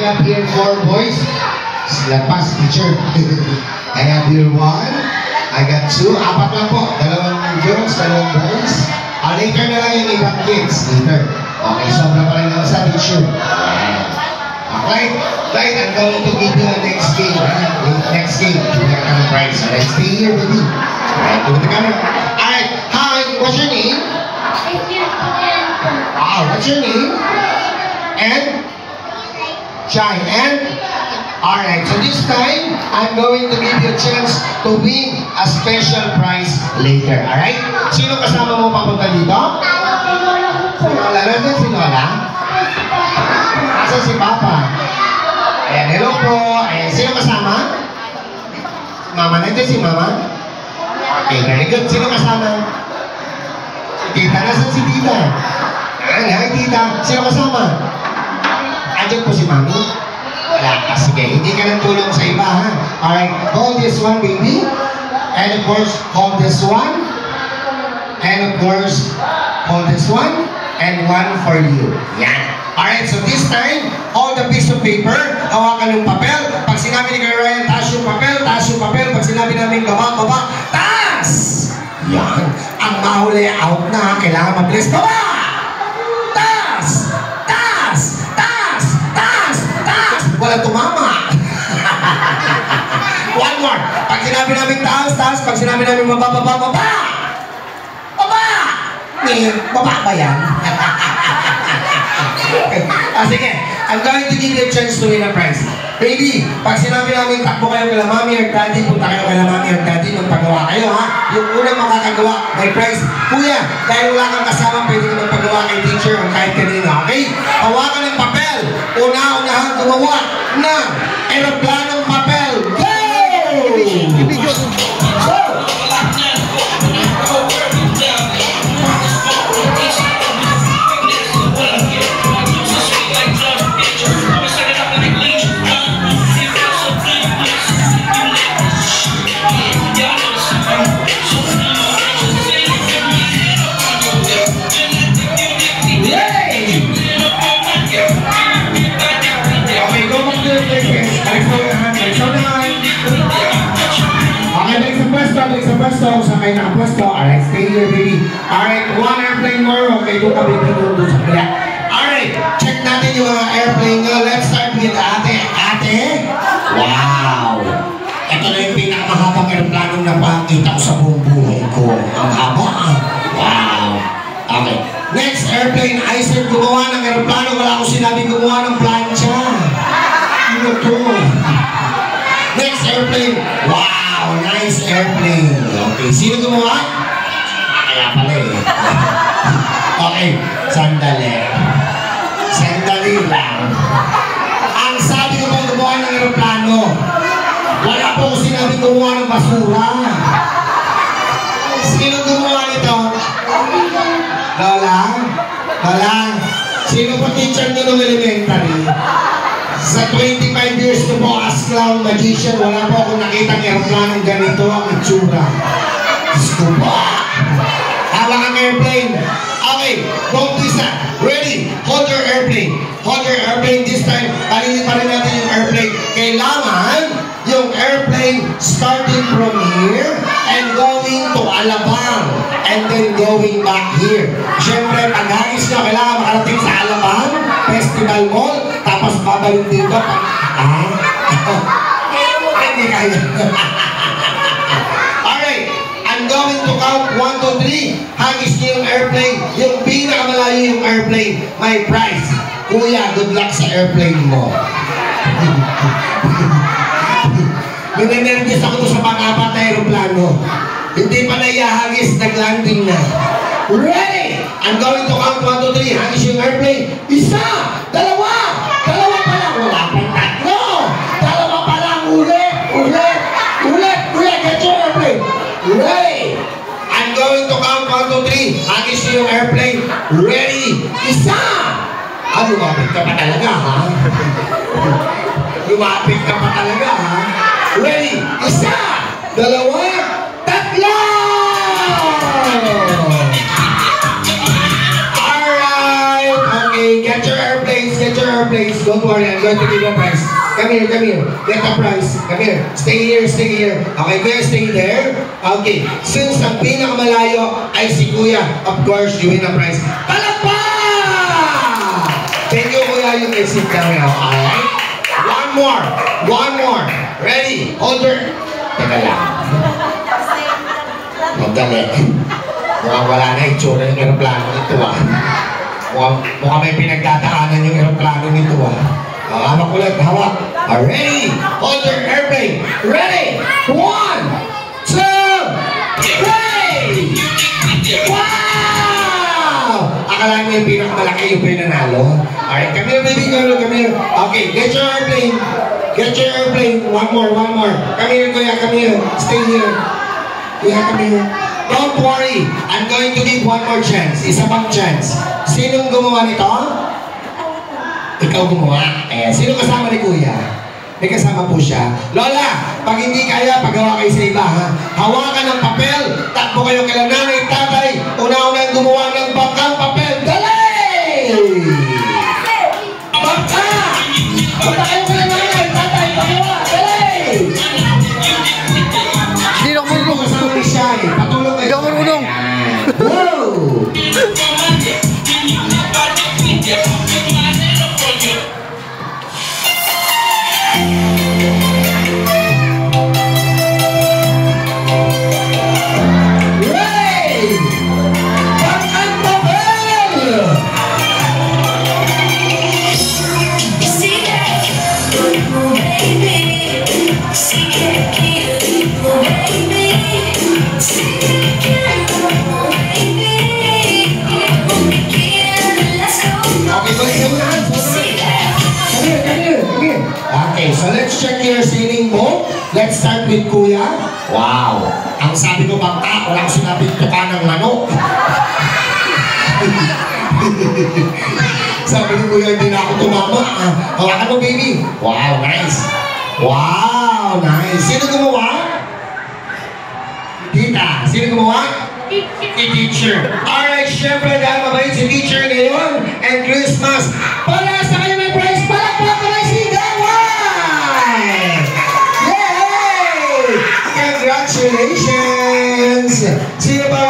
have here 4 boys. Lapas, teacher. I have here 1. I got 2. Apat lang po. 2 girls, 2 boys. Later na lang yung ibang kids. Later. Okay, sobra pa rin lang sa teacher. Okay. Right, I'm going to give you the next game. Next game. You got a prize. Let's stay here, baby. Alright, look at the camera. Alright, hi. What's your name? What's your name? And? Shine. And? Alright, so this time, I'm going to give you a chance to win a special prize later. Alright? Sino kasama mo papunta dito? Si Lola. Nandiyan si Lola? Asa si Papa? Ayan, hello po. Ayan, sino kasama? Si Mama. Nandiyan si Mama? Okay, very good. Sino kasama? Si Tita. Nasaan si Tita? Ayan, hi Tita. Sino kasama? Andiyan po si Mami? Wala. Sige, hindi ka nang tulong sa iba, ha? Alright, hold this one, baby. And of course, hold this one. And of course, hold this one. And one for you. Yan. Alright, so this time, hold the piece of paper. Hawakan yung papel. Pag sinabi ni Kuya Ryan, taas yung papel, taas yung papel. Pag sinabi namin, baba, baba, taas! Yan. Ang mahuli, out na. Kailangan mabilis. Baba! Taas! Taas! Taas! Taas! Taas! Wala tumama. One more. Pag sinabi namin taas, taas. Pag sinabi namin baba, baba, baba! Baba! Baba ba yan? Sige, I'm going to give you a chance to win a prize. Baby, pag sinabi namin takbo kayo kay Mami or Daddy, punta kayo kay Mami or Daddy, magpagawa kayo, ha? Yung unang makakagawa, may prize. Kuya, dahil wala kang kasama, pwede ka magpagawa kay teacher o kahit kanino, okay? Hawakan ng papel. Una-unahan gumawa ng aeroplanong papel. Go! Go! Pwesto, sa kayo nakapwesto. Alright, stay here, baby. Alright, 1 airplane more. Okay, doon kami doon sa kaya. Alright, check natin yung mga airplane nyo. Let's start with ate. Ate? Wow! Ito na yung pinakamahabang aeroplanong na pakita ko sa buong buhay ko. Ang haba. Wow! Okay. Next airplane, Aizen gumawa ng aeroplano. Wala akong sinabing gumawa ng plancha. Ano to? Next airplane, wow! Nice airplane. Okay, sino gumawa? Kaya pala eh. Okay, sandali. Sandali lang. Ang sabi ko bang gumawa ng aeroplano, wala po ko sinabing gumawa ng basura. Sino gumawa nito? Lola? Lola? Sino po teacher nyo ng elementary? Sa 25 years ko po as clown magician, wala po akong nakitang aeroplanong ganito ang itsura. Diyos ko po. Hawak ang airplane. Okay, go please na. Ready? Hold your airplane. Hold your airplane this time. Palili pa rin natin yung airplane. Kailangan yung airplane starting from here and going to Alabang and then going back here. Siyempre, pag hagis nyo, kailangan makarating sa Alabang Festival Mall, tapos babalik dito. Hindi kaya. Alright, I'm going to count 1, 2, 3. Hagis nyo yung airplane. Yung pinakamalayo yung airplane, may prize. Kuya, good luck sa airplane mo. Ninenervous ako to sa pang-apat na aeroplano. Hindi pa na iahagis, nag-landing na. Ready! I'm going to count 1, 2, 3. Hagis yung airplane. Isa! Dalawa! Dalawa pa lang! Wala pang tatlo! Dalawa pa lang! Ulit! Ulit! Ulit! Ulit! Get your airplane! Ready! I'm going to count 1, 2, 3. Hagis yung airplane. Ready! Isa! Lumapit ka pa talaga, ha? Lumapit ka pa talaga, ha? Ready? Isa! Dalawa! Tatlo! Alright! Okay, get your airplanes, go! Don't worry, I'm going to give you a prize. Come here, come here. Get a prize. Come here. Stay here, stay here. Okay, Kuya, stay there. Okay. Since ang pinakamalayo ay si Kuya, of course, you win a prize. Palakpak! Thank you, Kuya. You can sit down now. Alright? One more. One more. Ready? Hold her. Teka lang. Madali. Mukhang wala na itsura yung aeroplano nito ah. Mukhang may pinagdadaanan yung aeroplano nito ah. Hawak ulit, hawak. Ready? Hold your airplane. Ready? 1, 2, 3! Wow! Akala niyo yung pinakamalaki yung pinanalo? Alright, come here baby girl, come here. Okay, get your airplane. Get your airplane. One more, one more. Come here, Kuya, come here. Stay here. Kuya, come here. Don't worry, I'm going to give one more chance. Isa pang chance. Sinong gumawa nito? Ikaw gumawa. Sino kasama ni Kuya? May kasama po siya. Lola, pag hindi kaya, pagawa kayo sa iba, ha? Hawakan ng papel, takbo kayo kay nanay, tatay, una-una gumawa ng bangkang papel. Dali! Bangka! Punta kayo kay nanay, tatay, pagawa. Dali! Hindi ako marunong. Kasama ni siya, eh. Patulong kayo. Hindi ako marunong. Wow! Okay, so let's check your sailing boat. Let's start with Kuya. Wow! Ang sabi ko bangka, walang sinabing tuka ng manok. Sabi ni Kuya, hindi na ako tumama. Hawakan mo, baby. Wow, nice. Wow, nice. Sino gumawa? Tita. Sino gumawa? Si teacher. Alright, syempre dahil mabait si teacher ngayon and Christmas. Para sa kayo may prize, palakpak ka na si Dawai! Yay! Congratulations! Sino ba